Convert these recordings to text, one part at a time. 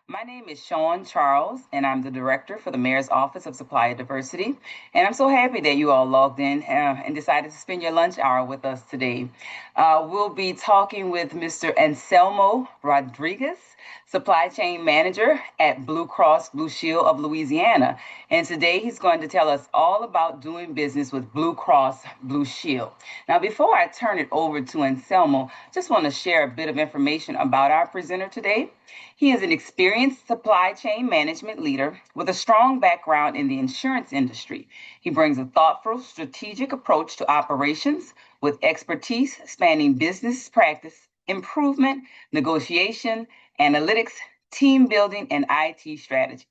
My name is Sean Charles, and I'm the director for the Mayor's Office of Supplier Diversity. And I'm so happy that you all logged in and decided to spend your lunch hour with us today. We'll be talking with Mr. Anselmo Rodriguez, Supply Chain Manager at Blue Cross Blue Shield of Louisiana. And today he's going to tell us all about doing business with Blue Cross Blue Shield. Now, before I turn it over to Anselmo, just want to share a bit of information about our presenter today. He is an experienced supply chain management leader with a strong background in the insurance industry. He brings a thoughtful, strategic approach to operations with expertise spanning business practice, improvement, negotiation, analytics, team building, and IT strategy.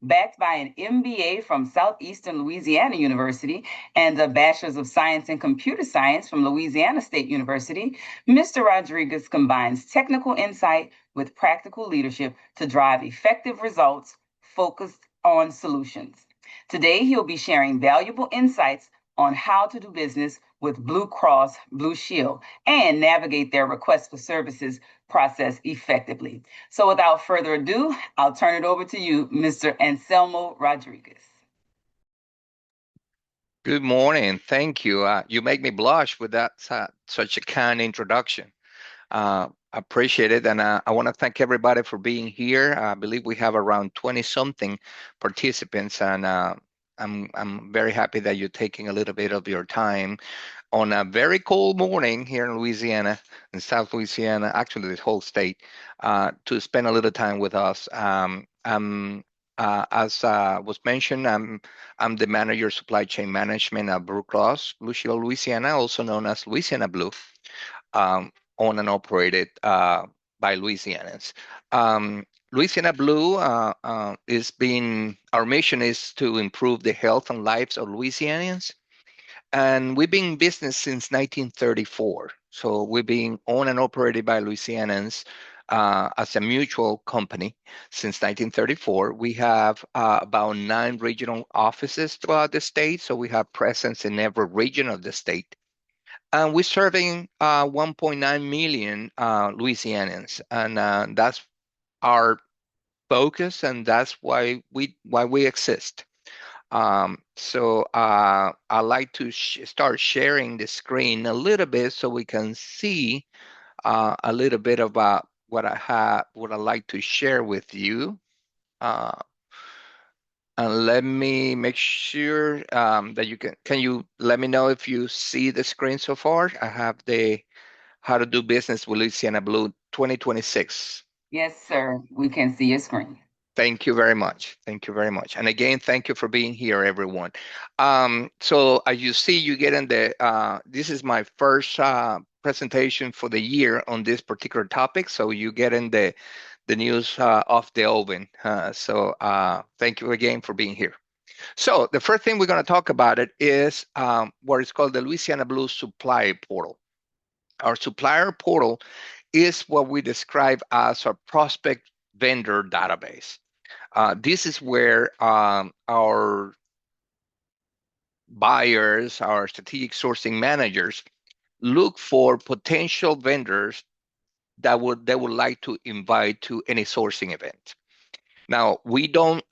Backed by an MBA from Southeastern Louisiana University and a Bachelor's of Science in Computer Science from Louisiana State University, Mr. Rodriguez combines technical insight with practical leadership to drive effective results focused on solutions. Today, he'll be sharing valuable insights on how to do business with Blue Cross Blue Shield and navigate their request for services process effectively. So, without further ado, I'll turn it over to you, Mr. Anselmo Rodriguez. Good morning. Thank you. You make me blush with that such a kind introduction. Appreciate it. And I want to thank everybody for being here. I believe we have around 20 something participants, and I'm very happy that you're taking a little bit of your time on a very cold morning here in Louisiana, in South Louisiana, actually the whole state, to spend a little time with us. As was mentioned, I'm the manager of supply chain management at Blue Cross Blue Shield Louisiana, also known as Louisiana Blue, owned and operated by Louisianans. Louisiana Blue is being, our mission is to improve the health and lives of Louisianians, and we've been in business since 1934. So we've been owned and operated by Louisianans as a mutual company since 1934. We have about 9 regional offices throughout the state. So we have presence in every region of the state. And we're serving 1.9 million Louisianans. And that's our focus, and that's why we exist. I'd like to start sharing the screen a little bit so we can see a little bit about what I have, what I'd like to share with you. Uh, and let me make sure that can you let me know if you see the screen so far? I have the How to Do Business with Louisiana Blue 2026. Yes, sir. We can see your screen. Thank you very much. Thank you very much. And again, thank you for being here, everyone. So as you see, you get in this is my first presentation for the year on this particular topic. So you get in the news off the oven. Thank you again for being here. So the first thing we're going to talk about it is what is called the Louisiana Blue Supply Portal. Our supplier portal is what we describe as our prospect vendor database. This is where our buyers, our strategic sourcing managers, look for potential vendors that they would like to invite to any sourcing event. Now, we don't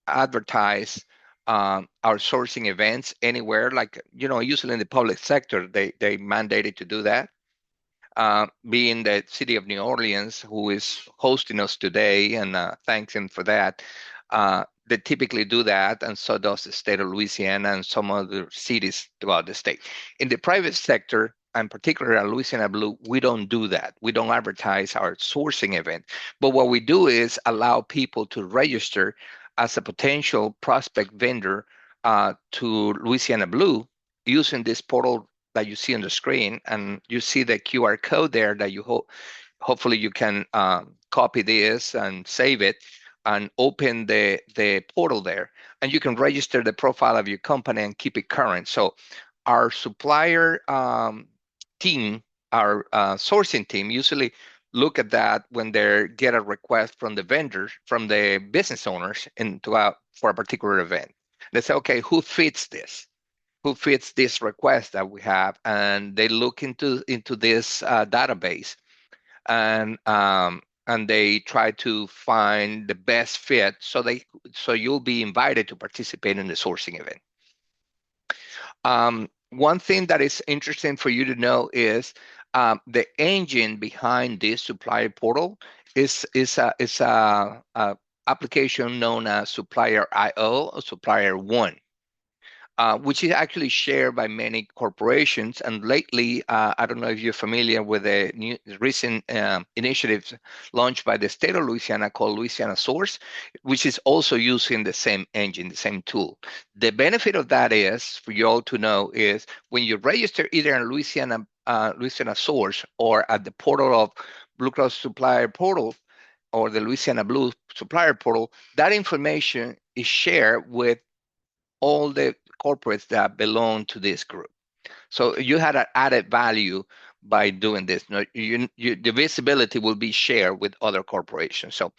advertise our sourcing events anywhere. Like, usually in the public sector, they mandated to do that. Being the city of New Orleans, who is hosting us today, and thanks him for that. They typically do that, and so does the state of Louisiana and some other cities throughout the state. In the private sector, and particularly at Louisiana Blue, we don't do that. We don't advertise our sourcing event. But what we do is allow people to register as a potential prospect vendor to Louisiana Blue using this portal that you see on the screen, and you see the QR code there that hopefully you can copy this and save it and open the portal there, and you can register the profile of your company and keep it current. So our supplier team, our sourcing team, usually look at that when they get a request from the vendors, from the business owners for a particular event. They say, okay, who fits this? Who fits this request that we have? And they look into this database, and and they try to find the best fit, so you'll be invited to participate in the sourcing event. One thing that is interesting for you to know is the engine behind this supplier portal is a application known as Supplier IO or Supplier One, which is actually shared by many corporations. And lately, I don't know if you're familiar with the new recent initiatives launched by the state of Louisiana called Louisiana Source, which is also using the same engine, the same tool. The benefit of that is, for you all to know, is when you register either in Louisiana Source or at the portal of Blue Cross Supplier Portal or the Louisiana Blue Supplier Portal, that information is shared with all the corporates that belong to this group. So you had an added value by doing this. The visibility will be shared with other corporations. So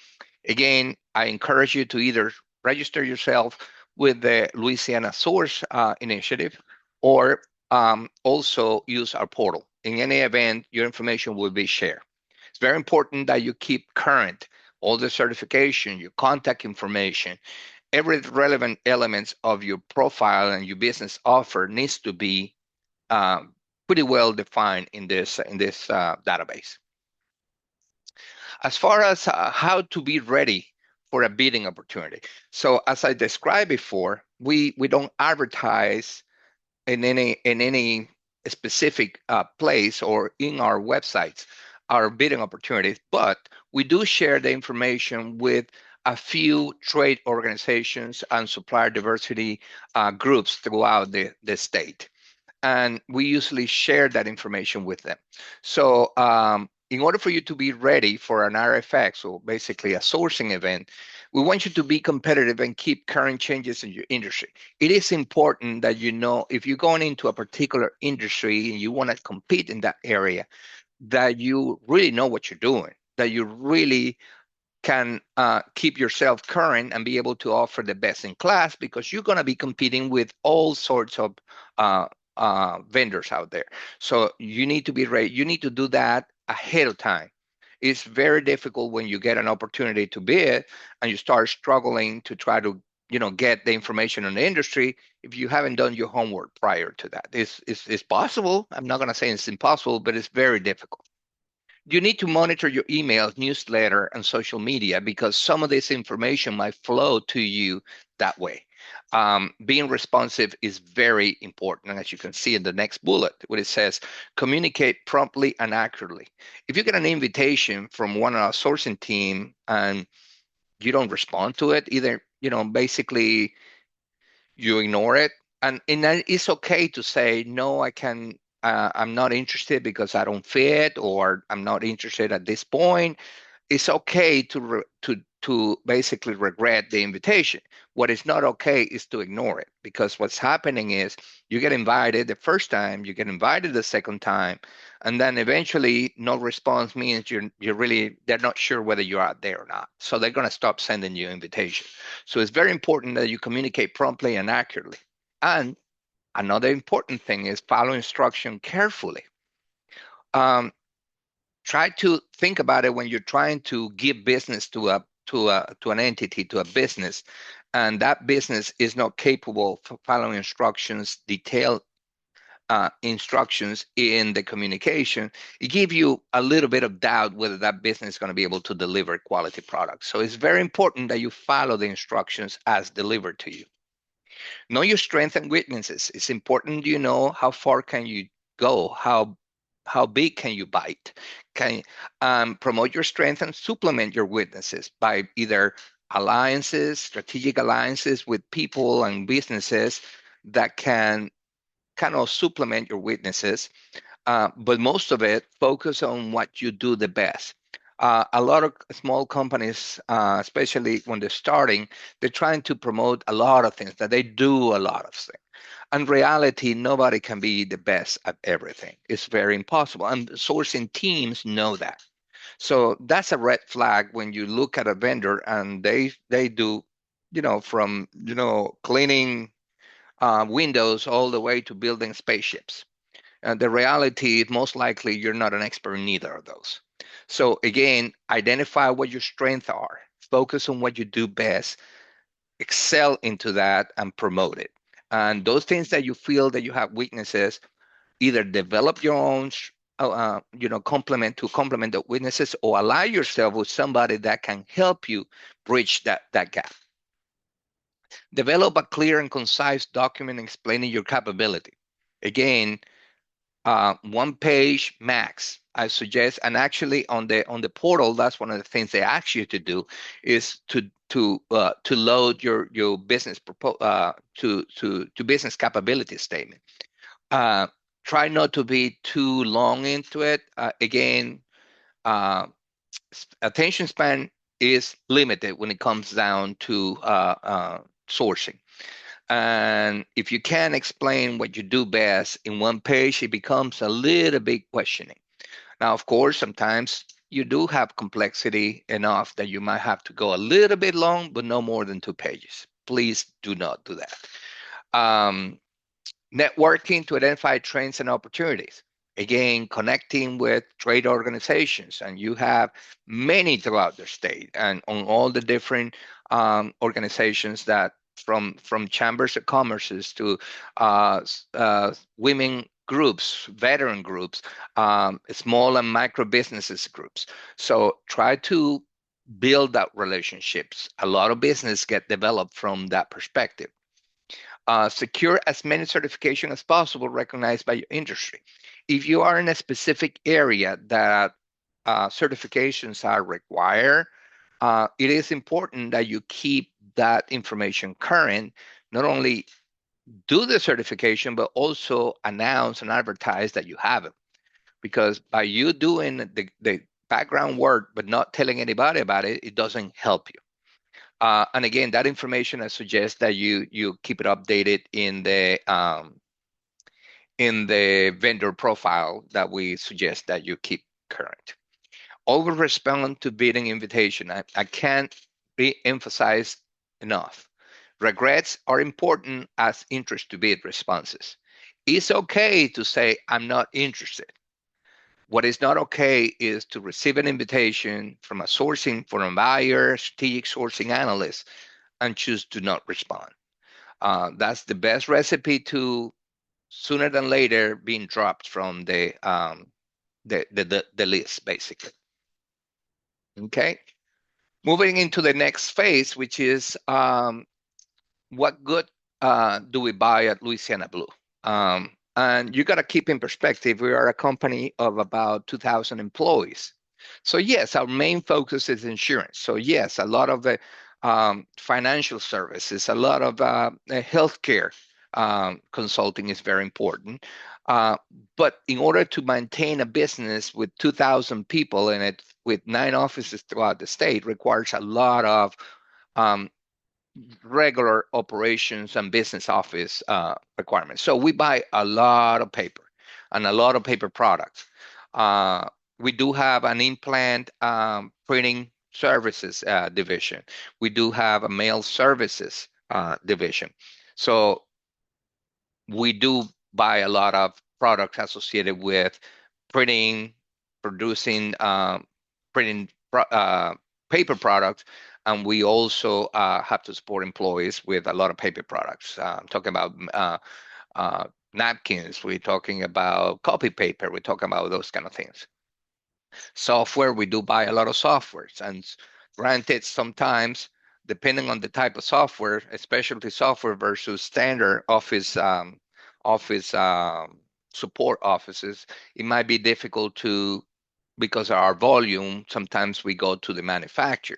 again, I encourage you to either register yourself with the Louisiana Source initiative or also use our portal. In any event, your information will be shared. It's very important that you keep current all the certification, your contact information, every relevant elements of your profile and your business offer needs to be uh, pretty well defined in this database. As far as how to be ready for a bidding opportunity, so as I described before, we don't advertise in any specific place or in our websites our bidding opportunities, but we do share the information with a few trade organizations and supplier diversity groups throughout the state, and we usually share that information with them. So in order for you to be ready for an RFX, or basically a sourcing event, we want you to be competitive and keep current changes in your industry. It is important that you know if you're going into a particular industry and you want to compete in that area, that you really know what you're doing, that you really can keep yourself current and be able to offer the best in class, because you're going to be competing with all sorts of uh, vendors out there. So you need to be ready. You need to do that ahead of time. It's very difficult when you get an opportunity to bid and you start struggling to try to get the information on the industry if you haven't done your homework prior to that. It's possible. I'm not going to say it's impossible, but it's very difficult. You need to monitor your emails, newsletter, and social media, because some of this information might flow to you that way. Being responsive is very important, as you can see in the next bullet, where it says communicate promptly and accurately. If you get an invitation from one of our sourcing team and you don't respond to it, either basically you ignore it, and then it's okay to say no, I can. I'm not interested because I don't fit, or I'm not interested at this point. It's okay to basically regret the invitation. What is not okay is to ignore it, because what's happening is you get invited the first time, you get invited the second time, and then eventually no response means you're really they're not sure whether you're out there or not. So they're going to stop sending you invitation. So it's very important that you communicate promptly and accurately. And another important thing is follow instruction carefully. Um, Try to think about it when you're trying to give business to an entity, to a business, and that business is not capable of following instructions, detailed instructions in the communication. It gives you a little bit of doubt whether that business is going to be able to deliver quality products. So it's very important that you follow the instructions as delivered to you. Know your strengths and weaknesses. It's important you know how far can you go, how big can you bite. Can promote your strength and supplement your weaknesses by either alliances, strategic alliances with people and businesses that can kind of supplement your weaknesses. But most of it, focus on what you do the best. A lot of small companies, especially when they're starting, they're trying to promote a lot of things, that they do a lot of things. In reality, nobody can be the best at everything. It's very impossible. And sourcing teams know that. So that's a red flag when you look at a vendor and they do, from cleaning windows all the way to building spaceships. And the reality is most likely you're not an expert in either of those. So again, identify what your strengths are, focus on what you do best, excel into that, and promote it. And those things that you feel that you have weaknesses, either develop your own, complement the weaknesses, or align yourself with somebody that can help you bridge that gap. Develop a clear and concise document explaining your capability. Again, one page max. I suggest, and actually on the portal, that's one of the things they ask you to do is to load your business to business capability statement. Uh, Try not to be too long into it. Again, uh, attention span is limited when it comes down to sourcing. And if you can't explain what you do best in one page, it becomes a little bit questioning. Now, of course, sometimes you do have complexity enough that you might have to go a little bit long, but no more than 2 pages. Please do not do that. Um, Networking to identify trends and opportunities. Again, connecting with trade organizations, and you have many throughout the state and on all the different organizations that from chambers of commerces to women groups, veteran groups, small and micro businesses groups. So try to build that relationships. A lot of business get developed from that perspective. Secure as many certifications as possible recognized by your industry. If you are in a specific area that certifications are required, it is important that you keep that information current. Not only do the certification, but also announce and advertise that you have it. Because by you doing the background work but not telling anybody about it, it doesn't help you. And again, that information I suggest that you keep it updated in the vendor profile that we suggest that you keep current. Over respond to bidding invitation. I can't be emphasized enough. Regrets are important as interest to bid responses. It's okay to say I'm not interested. What is not okay is to receive an invitation from a buyer, strategic sourcing analyst, and choose to not respond. That's the best recipe to sooner than later being dropped from the list, basically. Okay. Moving into the next phase, which is what good do we buy at Louisiana Blue? And you got to keep in perspective, we are a company of about 2,000 employees. So yes, our main focus is insurance. So yes, a lot of the financial services, a lot of healthcare consulting is very important. Uh, but in order to maintain a business with 2,000 people in it, with 9 offices throughout the state, requires a lot of um, regular operations and business office requirements. So we buy a lot of paper and a lot of paper products. Uh, we do have an implant printing services division. We do have a mail services division. So we do buy a lot of products associated with printing, producing, printing paper products, and we also have to support employees with a lot of paper products. I'm talking about napkins. We're talking about copy paper. We're talking about those kind of things. Software, we do buy a lot of softwares, and granted, sometimes depending on the type of software, specialty software versus standard office support offices, it might be difficult to because of our volume. Sometimes we go to the manufacturer,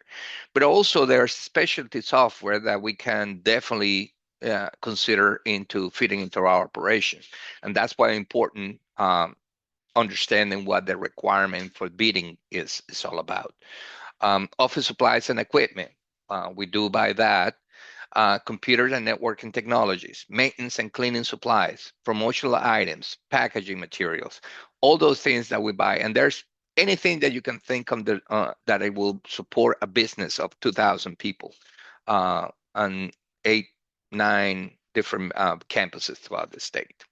but also there's specialty software that we can definitely consider into fitting into our operations, and that's why important. Understanding what the requirement for bidding is all about. Office supplies and equipment, we do buy that. Computers and networking technologies, maintenance and cleaning supplies, promotional items, packaging materials, all those things that we buy. And there's anything that you can think of that it will support a business of 2,000 people and 8, 9 different campuses throughout the state.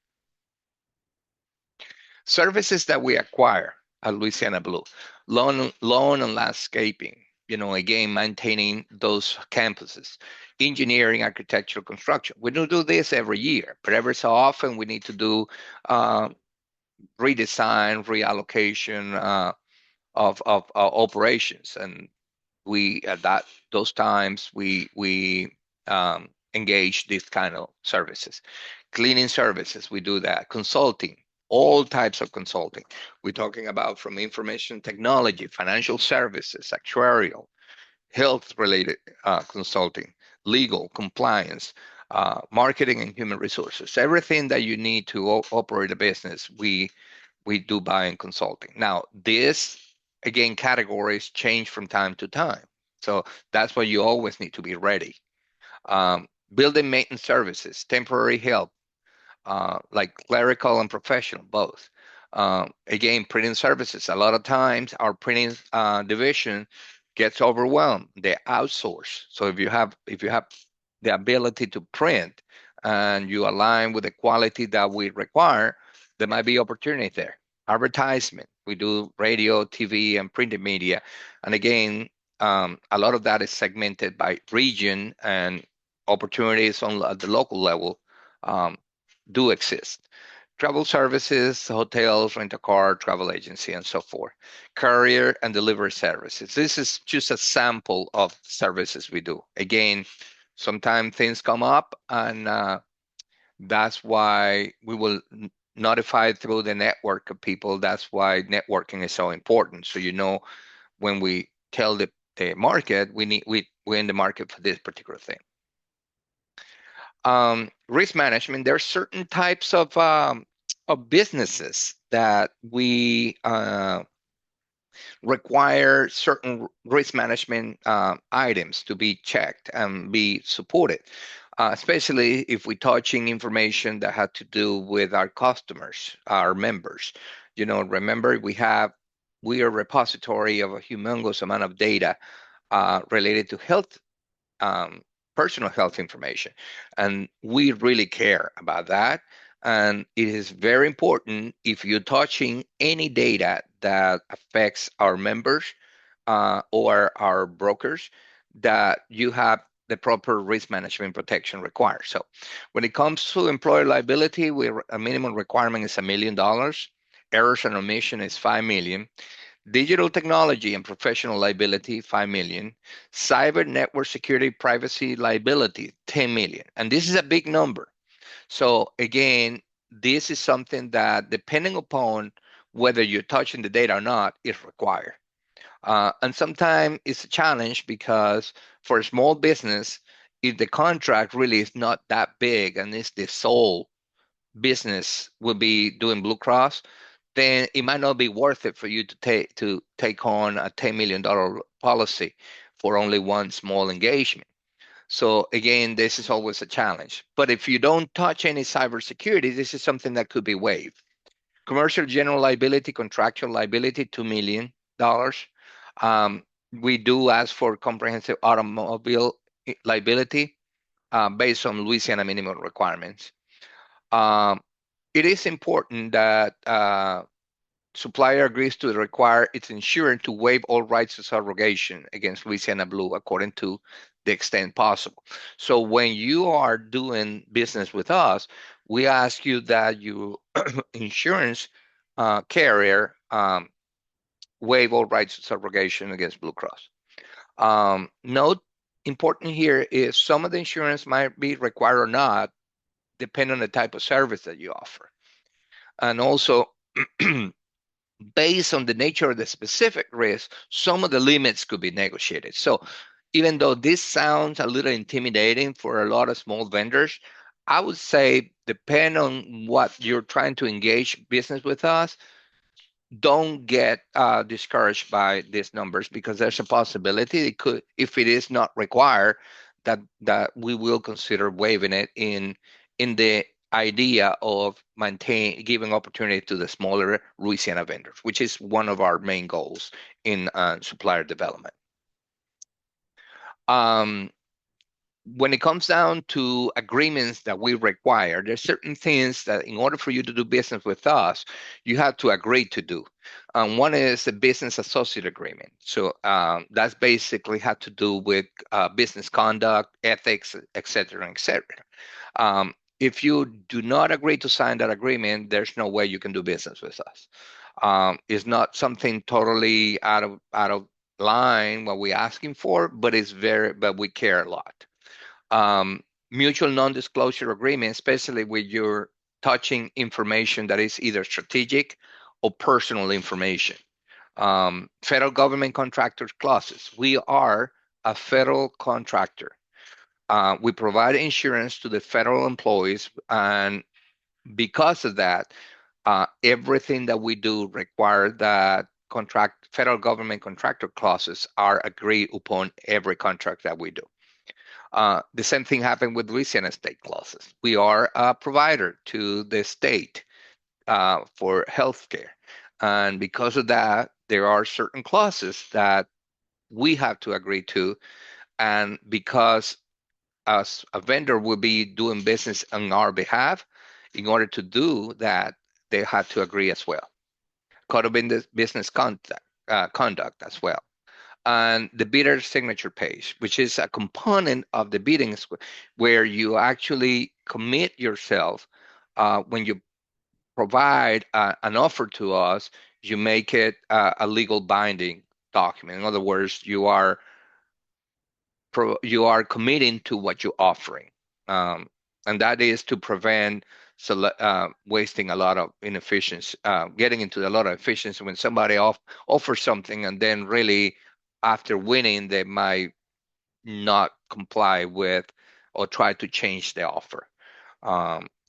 Services that we acquire at Louisiana Blue. lawn and landscaping. Again, maintaining those campuses, engineering, architectural, construction. We don't do this every year, but every so often we need to do uh, redesign, reallocation of operations, and we at that those times we engage these kind of services. Cleaning services, we do that. Consulting, all types of consulting. We're talking about from information technology, financial services, actuarial, health related consulting, legal, compliance, marketing and human resources. Everything that you need to operate a business, we do buying consulting. Now, this again categories change from time to time, so that's why you always need to be ready. Building maintenance services, temporary help, like clerical and professional, both. Again, printing services. A lot of times, our printing division gets overwhelmed. They outsource. So if you have the ability to print and you align with the quality that we require, there might be opportunity there. Advertisement. We do radio, TV, and printed media. And again, a lot of that is segmented by region and opportunities on at the local level. Um, do exist. Travel services, hotels, rent a car, travel agency, and so forth. Courier and delivery services. This is just a sample of services we do. Again, sometimes things come up, and that's why we will notify through the network of people. That's why networking is so important. So when we tell the market we're in the market for this particular thing. Risk management, there are certain types of businesses that we require certain risk management items to be checked and be supported, especially if we're touching information that had to do with our customers, our members. Remember, we are a repository of a humongous amount of data related to health, um, personal health information. And we really care about that. And it is very important if you're touching any data that affects our members or our brokers, that you have the proper risk management protection required. So when it comes to employer liability, a minimum requirement is $1 million. Errors and omission is 5 million. Digital technology and professional liability, 5 million. Cyber network security privacy liability, 10 million. And this is a big number. So again, this is something that depending upon whether you're touching the data or not is required. And sometimes it's a challenge because for a small business, if the contract really is not that big and it's the sole business will be doing Blue Cross, then it might not be worth it for you to take on a $10 million policy for only one small engagement. So again, this is always a challenge. But if you don't touch any cybersecurity, this is something that could be waived. Commercial general liability, contractual liability, $2 million. Um, we do ask for comprehensive automobile liability based on Louisiana minimum requirements. Um, it is important that supplier agrees to require its insurer to waive all rights of subrogation against Louisiana Blue according to the extent possible. So when you are doing business with us, we ask you that you insurance carrier waive all rights of subrogation against Blue Cross. Note important here is some of the insurance might be required or not, depending on the type of service that you offer. And also, based on the nature of the specific risk, some of the limits could be negotiated. So even though this sounds a little intimidating for a lot of small vendors, I would say, depend on what you're trying to engage business with us, don't get discouraged by these numbers because there's a possibility it could, if it is not required, that we will consider waiving it in the idea of maintain giving opportunity to the smaller Louisiana vendors, which is one of our main goals in supplier development. Um, when it comes down to agreements that we require, there's certain things that in order for you to do business with us, you have to agree to do. and one is the business associate agreement. So that's basically had to do with business conduct, ethics, et cetera, et cetera. If you do not agree to sign that agreement, there's no way you can do business with us. It's not something totally out of line what we're asking for, but but we care a lot. Um, Mutual non-disclosure agreement, especially when you're touching information that is either strategic or personal information. Federal government contractors clauses. We are a federal contractor. We provide insurance to the federal employees, and because of that, everything that we do require that federal government contractor clauses are agreed upon every contract that we do. The same thing happened with Louisiana state clauses. We are a provider to the state for healthcare, and because of that, there are certain clauses that we have to agree to, and because as a vendor will be doing business on our behalf, in order to do that, they have to agree as well. Code of business conduct as well. And the bidder signature page, which is a component of the bidding where you actually commit yourself when you provide an offer to us, you make it a legal binding document. In other words, you are committing to what you're offering, um, and that is to prevent wasting a lot of inefficiency, getting into a lot of efficiency when somebody offers something and then really after winning they might not comply with or try to change the offer.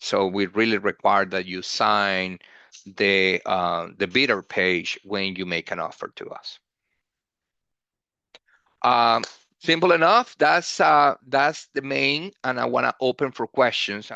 So we really require that you sign the bidder page when you make an offer to us. Um, Simple enough. That's the main, and I want to open for questions.